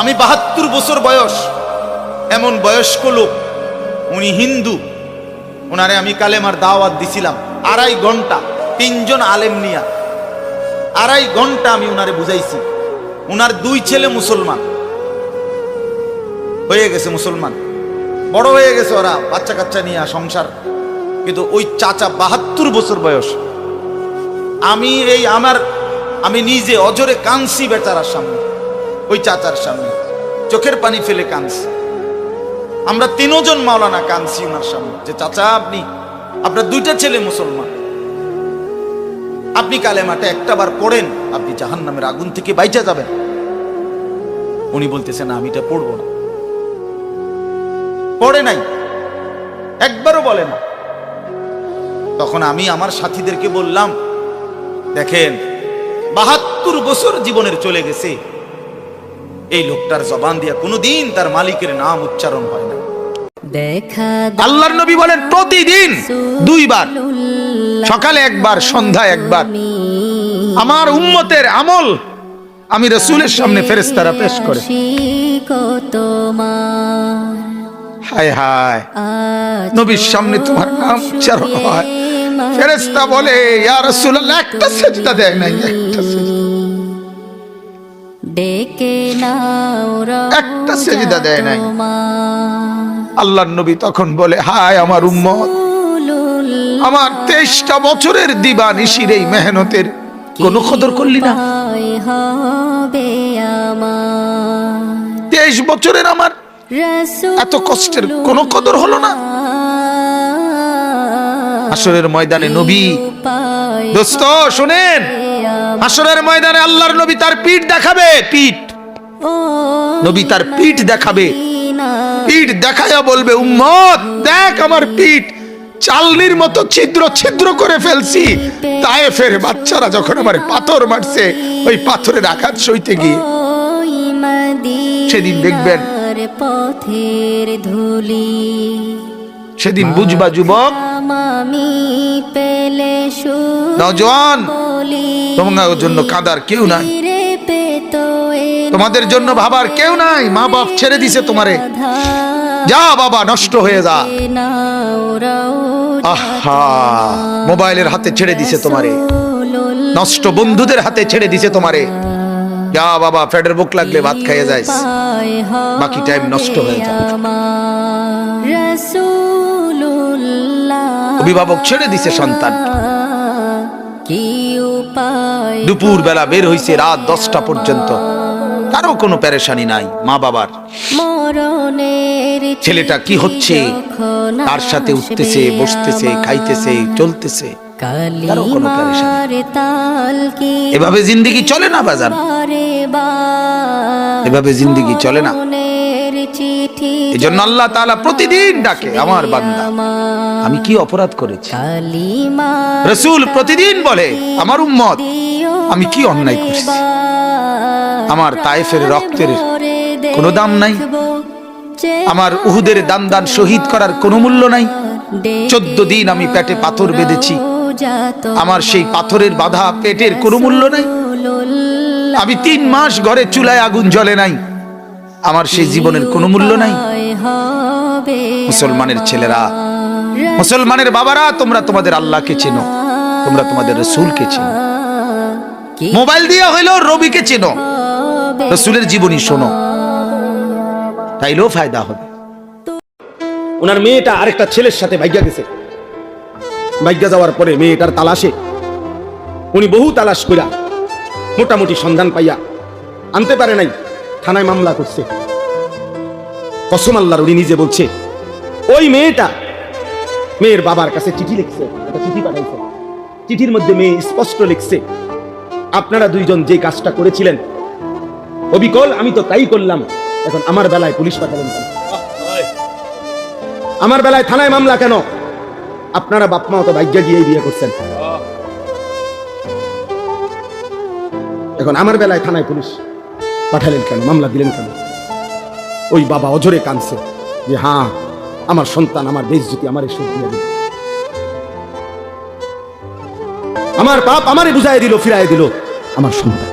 আমি 72 বছর বয়স, এমন বয়স্ক লোক, উনি হিন্দু, ওনারে আমি কালেমার দাওয়াত দিছিলাম 2.5 ঘন্টা, 3 জন আলেম নিয়া 2.5 ঘন্টা আমি ওনারে বুঝাইছি। ওনার 2 ছেলে মুসলমান হয়ে গেছে, মুসলমান বড় হয়ে গেছে, ওরা বাচ্চা কাচ্চা নিয়ে সংসার। কিন্তু ওই চাচা 72 বছর বয়স, আমি নিজে অজরে কাঁদছি বেচারার সামনে, ওই চাচার সামনে চোখের পানি ফেলে কাঁদছি। আমরা 3 জন মাওলানা কাঁদছি ওনার সামনে, যে চাচা আপনার 2টা ছেলে মুসলমান, আপনি কালেমাটা একটাবার পড়েন, আপনি জাহান্নামের আগুন থেকে বাইচা যাবেন। উনি বলতেছেন আমি এটা পড়বো না, পড়ে নাই, একবারও বলে না। তখন আমি আমার সাথীদেরকে বললাম, দেখেন 72 বছর জীবনের চলে গেছে, এই লোকটার জবান দিয়া কোনোদিন তার মালিকের নাম উচ্চারণ হয় না। আল্লাহর নবী বলেন প্রতিদিন 2 বার, সকালে 1 বার, সন্ধ্যায় 1 বার আমার উম্মতের আমল আমি রাসূলের সামনে ফেরেশতারা পেশ করে। হায় হায়, নবীর সামনে তোমার নাম উচ্চারণ হয়, ফেরেশতা বলে ইয়া রাসূলুল্লাহ একটা সিজদা দেয় নাই, একটা সিজদা দেয় নাই। আল্লাহর নবী তখন বলে হায় আমার উম্মত, আমার 23টা বছরের দিবানিশির এই মেহনতের কোনো কদর করলি না। 23 বছরের আমার এত কষ্টের কোনো কদর হলো না। হাসরের ময়দানে নবী, দোস্ত শুনেন, হাসরের ময়দানে আল্লাহর নবী তার পিঠ দেখাবে, নবী তার পিঠ দেখাবে, পিঠ দেখায়া বলবে উম্মত দেখ আমার পিঠ চালনির মতো ছিদ্র ছিদ্র করে ফেলছি। তায়েফের বাচ্চারা যখন আমার পাথর মারছে, ওই পাথরের আঘাত সইতে গিয়ে সেদিন দেখবেন, সেদিন বুঝবা যুবক, নওজোয়ান, তোমাদের জন্য কাঁদার কেউ নাই, তোমাদের জন্য ভাবার কেউ নাই, মা বাপ ছেড়ে দিছে তোমারে, যা বাবা নষ্ট হয়ে যা। আহা, মোবাইলের হাতে ছেড়ে দিছে তোমারে, নষ্ট বন্ধুদের হাতে ছেড়ে দিছে তোমারে, যা বাবা ফেডের বুক লাগলে ভাত খাইয়ে যাইস, বাকি টাইম নষ্ট হয়ে যায়। অভিভাবক ছেড়ে দিছে সন্তান, দুপুর বেলা বের হইছে রাত 10টা পর্যন্ত, কারো কোনো পেরেশানি নাই, মা বাবার। ছেলেটা কি হচ্ছে, তার সাথে উঠতেছে, বসতেছে, খাইতেছে, চলতেছে, কারো কোনো পেরেশানি। এভাবে জিন্দেগি চলে না বাজার, এভাবে জিন্দেগি চলে না। এজন্য আল্লাহ তাআলা প্রতিদিন ডাকে আমার বান্দা আমি কি অপরাধ করেছি। রাসূল প্রতিদিন বলে আমার উম্মত আমি কি অন্যায় করেছি। আমার তায়েফের রক্তের কোনো দাম নাই, আমার উহুদের দান শহীদ করার কোনো মূল্য নাই। 14 দিন আমি পেটে পাথর বেঁধেছি, আমার সেই পাথরের বাধা পেটের কোনো মূল্য নাই। আমি 3 মাস ঘরে চুলায় আগুন জ্বলে নাই, আমার সেই জীবনের কোনো মূল্য নাই। মুসলমানের ছেলেরা, মুসলমানের বাবারা, তোমরা তোমাদের আল্লাহকে চেনো, তোমরা তোমাদের রাসূলকে চেনো। মোবাইল দিয়ে হইলেও রবিকে চেনো, রাসূলের জীবনী শোনো, তাইলেও ফায়দা হবে। ওনার মেয়েটা আরেকটা ছেলের সাথে ভাগ্যা গেছে, ভাগ্যা যাওয়ার পরে মেয়েটার তালাশে উনি বহু তালাশ কইরা মোটামুটি সন্ধান পাইয়া আনতে পারে নাই, থানায় মামলা করছে। কসম আল্লাহর, উনি নিজে বলছে ওই মেয়েটা মেয়ের বাবার কাছে চিঠি লিখছে, একটা চিঠি পাঠাইছে। চিঠির মধ্যে মেয়ে স্পষ্ট লিখছে আপনারা 2 জন যে কাজটা করেছিলেন অবিকল আমি তো তাই করলাম, এখন আমার বেলায় পুলিশ পাঠালেন কেন, আমার বেলায় থানায় মামলা কেন, আপনারা বাপ মা তো ভাগ্য গিয়ে বিয়ে করছেন, এখন আমার বেলায় থানায় পুলিশ পাঠালেন কেন, মামলা দিলেন কেন। ওই বাবা অঝরে কাঁদছে যে হ্যাঁ আমার সন্তান আমার বেইজ্জতি আমারে শোধ দিয়ে দিল, আমার বাপ আমারে বুঝাই দিল, ফিরাই দিল আমার সন্তান।